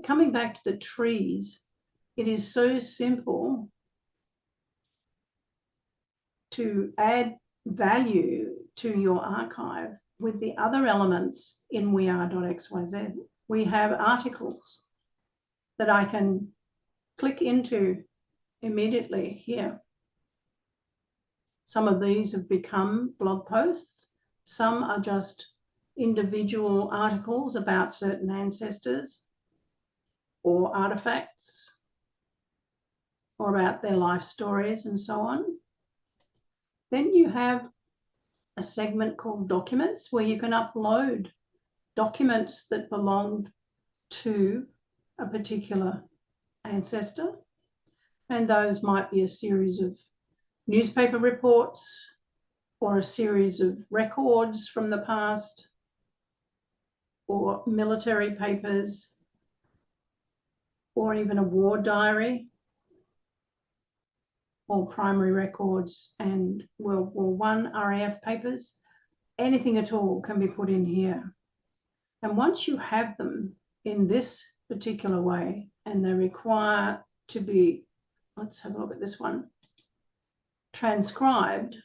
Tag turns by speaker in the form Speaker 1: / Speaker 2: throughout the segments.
Speaker 1: coming back to the trees, it is so simple to add value to your archive with the other elements in WeAre.xyz. We have articles that I can click into immediately here. Some of these have become blog posts. Some are just individual articles about certain ancestors or artifacts or about their life stories and so on. Then you have a segment called documents where you can upload documents that belonged to a particular ancestor. And those might be a series of newspaper reports or a series of records from the past or military papers or even a war diary or primary records and World War I RAF papers. Anything at all can be put in here. And once you have them in this particular way, and they require to be, let's have a look at this one, transcribed,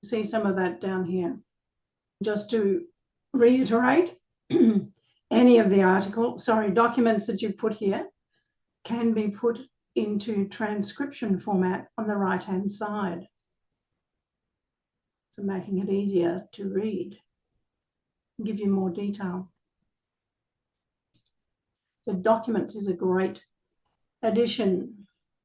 Speaker 1: see some of that down here. Just to reiterate, any of the documents that you put here can be put into transcription format on the right-hand side. So making it easier to read, give you more detail. So documents is a great addition